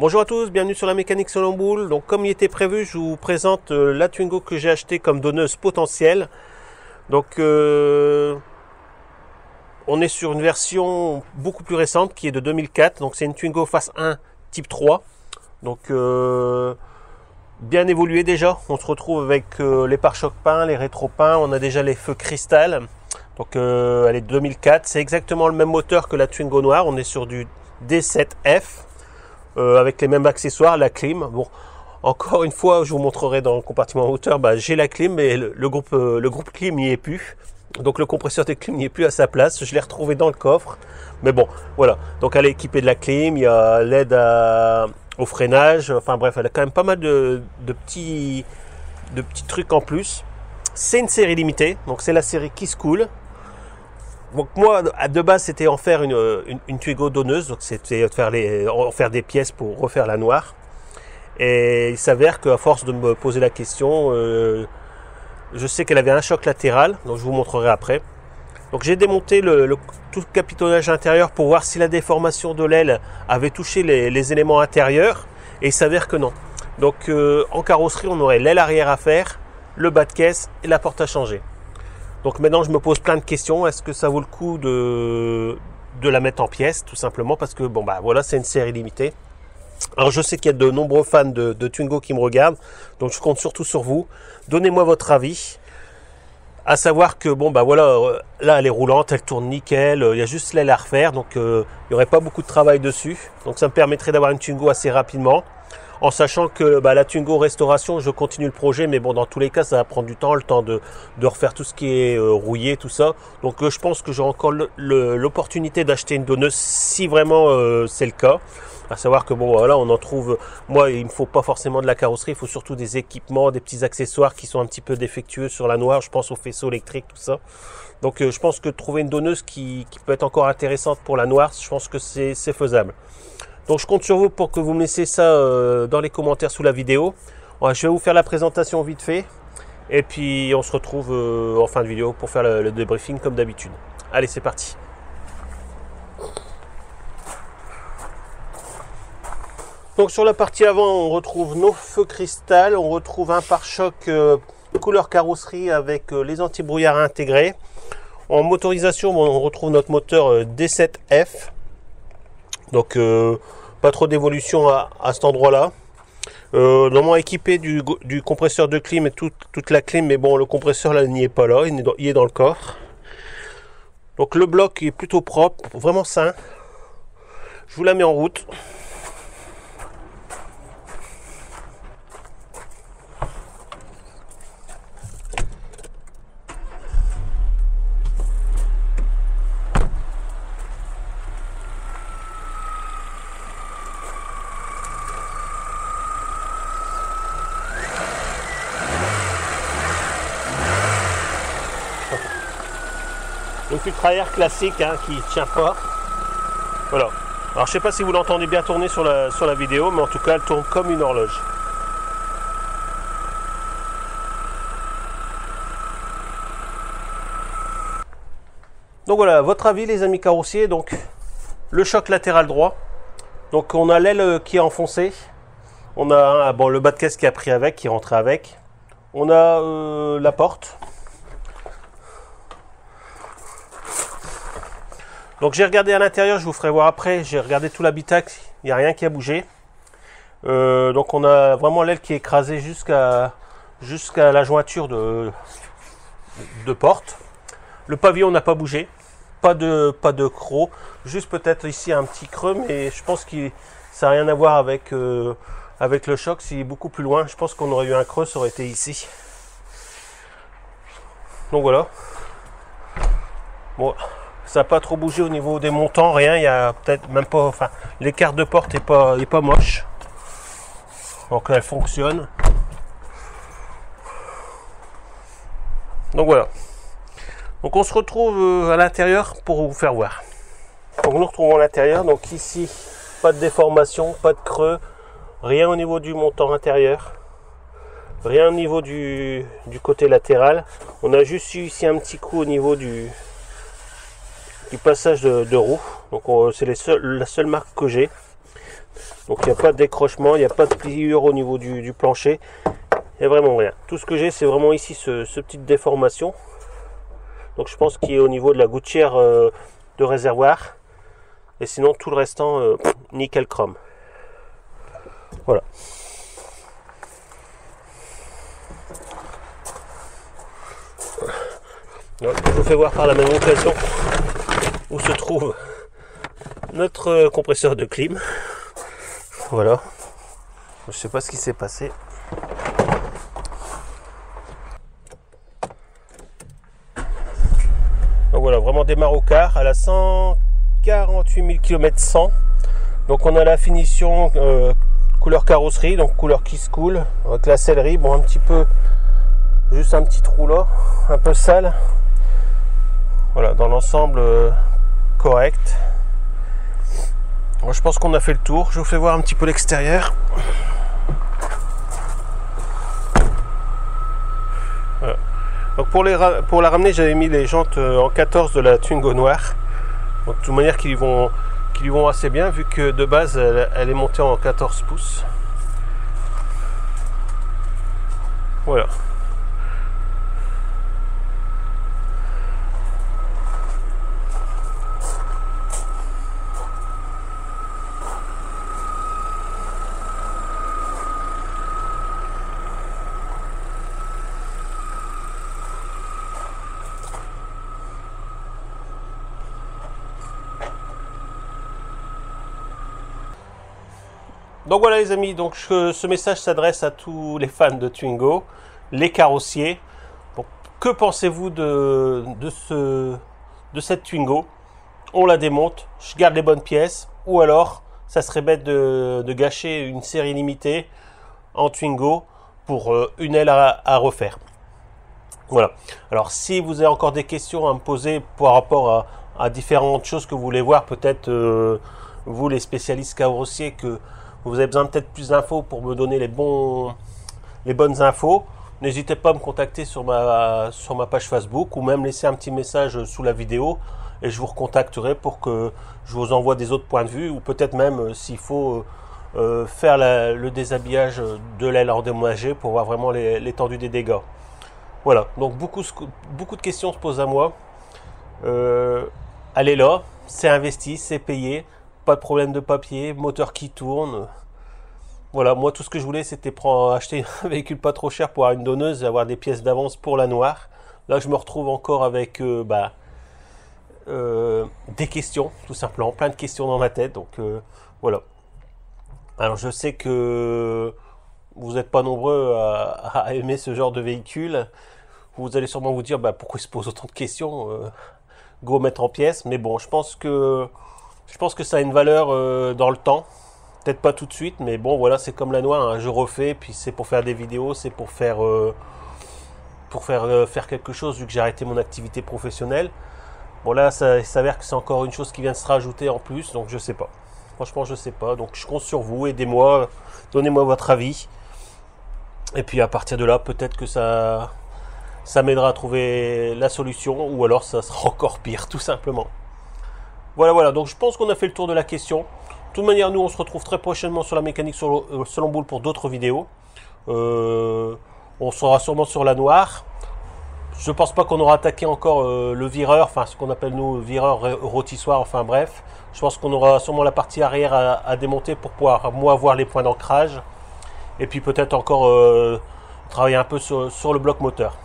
Bonjour à tous, bienvenue sur la mécanique selon boule. Donc comme il était prévu, je vous présente la Twingo que j'ai achetée comme donneuse potentielle. Donc on est sur une version beaucoup plus récente qui est de 2004. Donc c'est une Twingo Phase 1 type 3. Donc bien évolué déjà. On se retrouve avec les pare-chocs peints, les rétro peints. On a déjà les feux cristal. Donc elle est de 2004. C'est exactement le même moteur que la Twingo noire. On est sur du D7F. Avec les mêmes accessoires, la clim. Bon, encore une fois, je vous montrerai dans le compartiment moteur, j'ai la clim, mais le groupe clim n'y est plus. Donc le compresseur de clim n'y est plus à sa place. Je l'ai retrouvé dans le coffre. Mais bon, voilà. Donc elle est équipée de la clim, il y a l'aide au freinage. Enfin bref, elle a quand même pas mal de petits trucs en plus. C'est une série limitée, donc c'est la série Kiss Cool. Donc moi, de base, c'était en faire une Twingo donneuse, donc c'était en faire des pièces pour refaire la noire. Et il s'avère qu'à force de me poser la question, je sais qu'elle avait un choc latéral, donc je vous montrerai après. Donc j'ai démonté tout le capitonnage intérieur pour voir si la déformation de l'aile avait touché les éléments intérieurs, et il s'avère que non. Donc en carrosserie, on aurait l'aile arrière à faire, le bas de caisse et la porte à changer. Donc maintenant je me pose plein de questions. Est-ce que ça vaut le coup de la mettre en pièces, tout simplement parce que voilà, c'est une série limitée. Alors je sais qu'il y a de nombreux fans de Twingo qui me regardent, donc je compte surtout sur vous. Donnez-moi votre avis. À savoir que voilà, là elle est roulante, elle tourne nickel, il y a juste l'aile à refaire, donc il n'y aurait pas beaucoup de travail dessus. Donc ça me permettrait d'avoir une Twingo assez rapidement. En sachant que la Twingo restauration, je continue le projet, mais bon, dans tous les cas, ça va prendre du temps, le temps de refaire tout ce qui est rouillé, tout ça. Donc je pense que j'aurai encore l'opportunité d'acheter une donneuse si vraiment c'est le cas. À savoir que voilà, on en trouve. Moi, il me faut pas forcément de la carrosserie, il faut surtout des équipements, des petits accessoires qui sont un petit peu défectueux sur la noire. Je pense aux faisceaux électriques, tout ça. Donc je pense que trouver une donneuse qui peut être encore intéressante pour la noire, je pense que c'est faisable. Donc je compte sur vous pour que vous me laissiez ça dans les commentaires sous la vidéo. Ouais, je vais vous faire la présentation vite fait. Et puis on se retrouve en fin de vidéo pour faire le débriefing comme d'habitude. Allez, c'est parti. Donc sur la partie avant, on retrouve nos feux cristal. On retrouve un pare-choc couleur carrosserie avec les anti-brouillards intégrés. En motorisation, on retrouve notre moteur D7F. Donc pas trop d'évolution à cet endroit là. Normalement équipé du compresseur de clim et toute la clim, mais bon, le compresseur là n'y est pas là, il est dans le coffre. Donc le bloc est plutôt propre, vraiment sain. Je vous la mets en route. Une filtre à air classique qui tient pas. Voilà. Alors je sais pas si vous l'entendez bien tourner sur la vidéo, mais en tout cas elle tourne comme une horloge. Donc voilà, votre avis les amis carrossiers. Donc le choc latéral droit. Donc on a l'aile qui est enfoncée. On a le bas de caisse qui a pris avec, qui est rentré avec. On a la porte. Donc j'ai regardé à l'intérieur, je vous ferai voir après, j'ai regardé tout l'habitacle, il n'y a rien qui a bougé. Donc on a vraiment l'aile qui est écrasée jusqu'à la jointure de porte. Le pavillon n'a pas bougé, pas de croc, juste peut-être ici un petit creux, mais je pense que ça n'a rien à voir avec le choc, c'est beaucoup plus loin. Je pense qu'on aurait eu un creux, ça aurait été ici. Donc voilà. Bon. Ça n'a pas trop bougé au niveau des montants, rien, il y a peut-être même pas, enfin, l'écart de porte est pas moche. Donc elle fonctionne. Donc voilà. Donc on se retrouve à l'intérieur pour vous faire voir. Donc nous retrouvons à l'intérieur, donc ici, pas de déformation, pas de creux, rien au niveau du montant intérieur. Rien au niveau du côté latéral. On a juste eu ici un petit coup au niveau du passage de roue. Donc c'est la seule marque que j'ai. Donc il n'y a pas de décrochement, il n'y a pas de pliure au niveau du plancher. Il n'y a vraiment rien. Tout ce que j'ai, c'est vraiment ici ce petite déformation. Donc je pense qu'il est au niveau de la gouttière de réservoir. Et sinon tout le restant, nickel chrome. Voilà. Donc, je vous fais voir par la même occasion où se trouve notre compresseur de clim. Voilà. Je sais pas ce qui s'est passé. Donc voilà, vraiment des Marocar à la 148 000 km 100. Donc on a la finition couleur carrosserie, donc couleur Kiss Cool, avec la sellerie, bon un petit peu, juste un petit trou là, un peu sale. Voilà, dans l'ensemble correct. Bon, je pense qu'on a fait le tour. Je vous fais voir un petit peu l'extérieur. Voilà. Donc pour la ramener, j'avais mis les jantes en 14 de la Twingo noire. Donc de toute manière qui lui vont assez bien vu que de base elle est montée en 14 pouces. Voilà. Donc voilà les amis, donc ce message s'adresse à tous les fans de Twingo, les carrossiers. Donc, que pensez-vous de cette Twingo? On la démonte, je garde les bonnes pièces, ou alors ça serait bête de gâcher une série limitée en Twingo pour une aile à refaire. Voilà. Alors si vous avez encore des questions à me poser par rapport à différentes choses que vous voulez voir, peut-être vous les spécialistes carrossiers, que vous avez besoin peut-être plus d'infos pour me donner les bonnes infos, n'hésitez pas à me contacter sur ma page Facebook ou même laisser un petit message sous la vidéo et je vous recontacterai pour que je vous envoie des autres points de vue ou peut-être même s'il faut faire le déshabillage de l'aile endommagée pour voir vraiment l'étendue des dégâts. Voilà, donc beaucoup de questions se posent à moi. Elle est là, c'est investi, c'est payé. Pas de problème de papier, moteur qui tourne. Voilà, moi tout ce que je voulais c'était acheter un véhicule pas trop cher pour avoir une donneuse et avoir des pièces d'avance pour la noire. Là je me retrouve encore avec des questions, tout simplement, plein de questions dans ma tête. Donc voilà. Alors je sais que vous n'êtes pas nombreux à aimer ce genre de véhicule. Vous allez sûrement vous dire pourquoi il se pose autant de questions, go mettre en pièces. Mais bon, je pense que ça a une valeur dans le temps. Peut-être pas tout de suite, mais bon, voilà, c'est comme la noire. Hein, je refais, puis c'est pour faire des vidéos, c'est pour faire quelque chose, vu que j'ai arrêté mon activité professionnelle. Bon, là, ça s'avère que c'est encore une chose qui vient de se rajouter en plus, donc je sais pas. Franchement, je sais pas. Donc, je compte sur vous, aidez-moi, donnez-moi votre avis. Et puis, à partir de là, peut-être que ça m'aidera à trouver la solution, ou alors ça sera encore pire, tout simplement. Voilà, donc je pense qu'on a fait le tour de la question. De toute manière, nous, on se retrouve très prochainement sur la mécanique selon boule pour d'autres vidéos. On sera sûrement sur la noire. Je pense pas qu'on aura attaqué encore le vireur, enfin ce qu'on appelle nous vireur rôtissoir, enfin bref. Je pense qu'on aura sûrement la partie arrière à démonter pour pouvoir, moi, voir les points d'ancrage. Et puis peut-être encore travailler un peu sur le bloc moteur.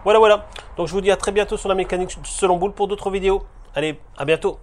Voilà. Donc je vous dis à très bientôt sur la mécanique selon boule pour d'autres vidéos. Allez, à bientôt.